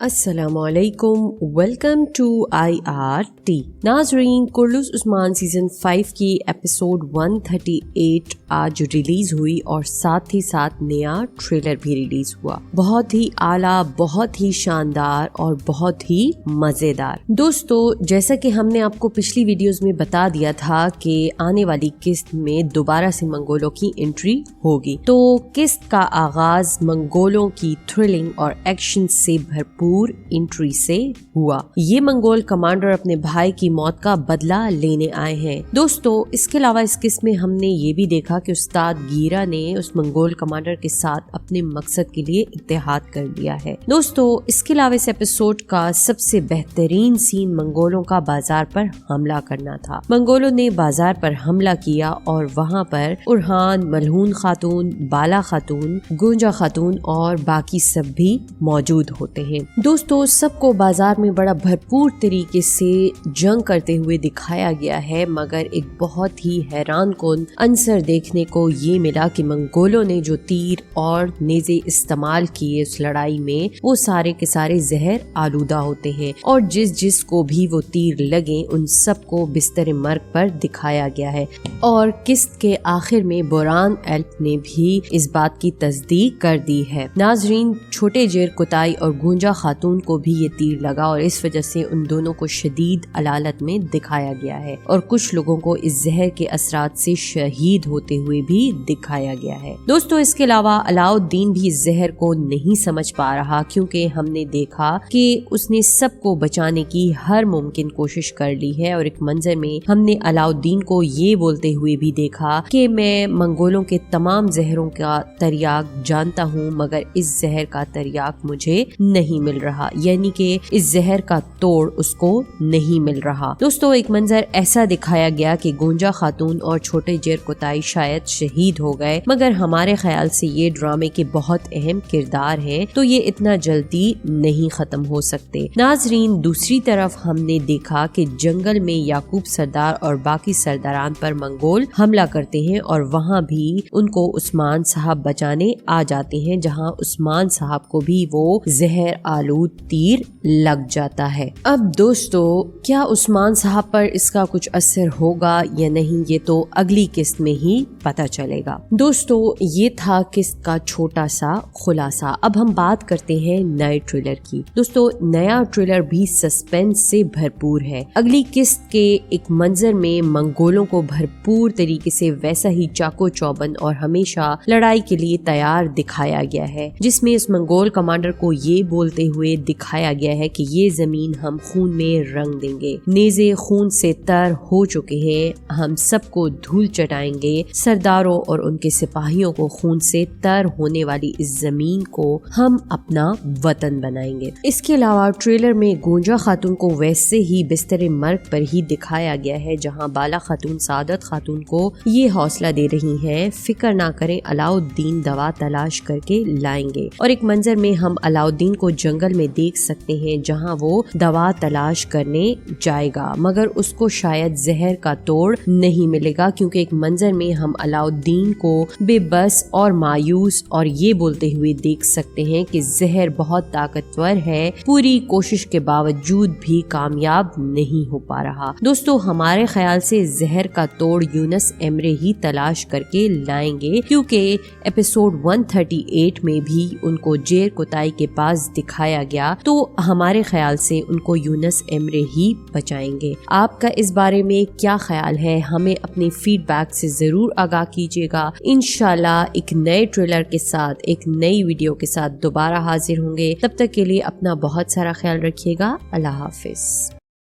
السلام علیکم، welcome to IRT۔ ناظرین، کرلوس عثمان سیزن 5 کی ایپیسوڈ 138 آج ریلیز ہوئی اور ساتھ ہی ساتھ نیا ٹریلر بھی ریلیز ہوا۔ بہت ہی اعلیٰ، بہت ہی شاندار اور بہت ہی مزیدار۔ دوستو، جیسا کہ ہم نے آپ کو پچھلی ویڈیوز میں بتا دیا تھا کہ آنے والی قسط میں دوبارہ سے منگولوں کی انٹری ہوگی، تو قسط کا آغاز منگولوں کی تھرلنگ اور ایکشن سے بھرپور انٹری سے ہوا۔ یہ منگول کمانڈر اپنے بھائی کی موت کا بدلہ لینے آئے ہیں۔ دوستو، اس کے علاوہ اس قسم میں ہم نے یہ بھی دیکھا کہ استاد گیرا نے اس منگول کمانڈر کے ساتھ اپنے مقصد کے لیے اتحاد کر لیا ہے۔ دوستو، اس کے علاوہ اس ایپیسوڈ کا سب سے بہترین سین منگولوں کا بازار پر حملہ کرنا تھا۔ منگولوں نے بازار پر حملہ کیا اور وہاں پر ارحان، ملہون خاتون، بالا خاتون، گونجا خاتون اور باقی سب بھی موجود ہوتے ہیں۔ دوستو، سب کو بازار میں بڑا بھرپور طریقے سے جنگ کرتے ہوئے دکھایا گیا ہے، مگر ایک بہت ہی حیران کن عنصر دیکھنے کو یہ ملا کہ منگولوں نے جو تیر اور نیزے استعمال کیے اس لڑائی میں، وہ سارے کے سارے زہر آلودہ ہوتے ہیں، اور جس کو بھی وہ تیر لگے ان سب کو بستر مرگ پر دکھایا گیا ہے۔ اور قسط کے آخر میں بوران ایلپ نے بھی اس بات کی تصدیق کر دی ہے۔ ناظرین، چھوٹے جیر کوتائی اور گونجا خاتون کو بھی یہ تیر لگا اور اس وجہ سے ان دونوں کو شدید علالت میں دکھایا گیا ہے، اور کچھ لوگوں کو اس زہر کے اثرات سے شہید ہوتے ہوئے بھی دکھایا گیا ہے۔ دوستو، اس کے علاوہ علاؤالدین بھی اس زہر کو نہیں سمجھ پا رہا، کیونکہ ہم نے دیکھا کہ اس نے سب کو بچانے کی ہر ممکن کوشش کر لی ہے، اور ایک منظر میں ہم نے علاؤالدین کو یہ بولتے ہوئے بھی دیکھا کہ میں منگولوں کے تمام زہروں کا تریاک جانتا ہوں، مگر اس زہر کا تریاک مجھے نہیں مل رہا، یعنی کہ اس زہر کا توڑ اس کو نہیں مل رہا۔ دوستو، ایک منظر ایسا دکھایا گیا کہ گونجا خاتون اور چھوٹے جیر کوتائی شاید شہید ہو گئے، مگر ہمارے خیال سے یہ ڈرامے کے بہت اہم کردار ہیں، تو یہ اتنا جلدی نہیں ختم ہو سکتے۔ ناظرین، دوسری طرف ہم نے دیکھا کہ جنگل میں یعقوب سردار اور باقی سرداران پر منگول حملہ کرتے ہیں، اور وہاں بھی ان کو عثمان صاحب بچانے آ جاتے ہیں، جہاں عثمان صاحب کو بھی وہ زہر آلود تیر لگ جاتا ہے۔ اب دوستو، کیا عثمان صاحب پر اس کا کچھ اثر ہوگا یا نہیں، یہ تو اگلی قسط میں ہی پتہ چلے گا۔ دوستو، یہ تھا قسط کا چھوٹا سا خلاصہ۔ اب ہم بات کرتے ہیں نئے ٹریلر کی۔ دوستو، نیا ٹریلر بھی سسپینس سے بھرپور ہے۔ اگلی قسط کے ایک منظر میں منگولوں کو بھرپور طریقے سے ویسا ہی چاقو چوبند اور ہمیشہ لڑائی کے لیے تیار دکھایا گیا ہے، جس میں اس منگول کمانڈر کو یہ بولتے ہوئے دکھایا گیا ہے کہ یہ زمین ہم خون میں رنگ دیں گے، نیزے خون سے تر ہو چکے ہیں، ہم سب کو دھول چٹائیں گے، سرداروں اور ان کے سپاہیوں کو خون سے تر ہونے والی اس زمین کو ہم اپنا وطن بنائیں گے۔ اس کے علاوہ ٹریلر میں گونجا خاتون کو ویسے ہی بستر مرگ پر ہی دکھایا گیا ہے، جہاں بالا خاتون سعادت خاتون کو یہ حوصلہ دے رہی ہیں، فکر نہ کریں، علاؤالدین دوا تلاش کر کے لائیں گے۔ اور ایک منظر میں ہم علاؤالدین کو جنگل میں دیکھ سکتے ہیں، جہاں وہ دوا تلاش کرنے جائے گا، مگر اس کو شاید زہر کا توڑ نہیں ملے گا، کیونکہ ایک منظر میں ہم علاؤالدین کو بے بس اور مایوس اور یہ بولتے ہوئے دیکھ سکتے ہیں کہ زہر بہت طاقتور ہے، پوری کوشش کے باوجود بھی کامیاب نہیں ہو پا رہا۔ دوستو، ہمارے خیال سے زہر کا توڑ یونس ایمرے ہی تلاش کر کے لائیں گے، کیونکہ ایپیسوڈ 138 میں بھی ان کو جیر کوتائی کے پاس دکھایا گیا، تو ہمارے خیال سے ان کو یونس ایمرے ہی بچائیں گے۔ آپ کا اس بارے میں کیا خیال ہے؟ ہمیں اپنے فیڈ بیک سے ضرور آگاہ کیجیے گا۔ انشاءاللہ ایک نئے ٹریلر کے ساتھ، ایک نئی ویڈیو کے ساتھ دوبارہ حاضر ہوں گے۔ تب تک کے لیے اپنا بہت سارا خیال رکھیے گا۔ اللہ حافظ۔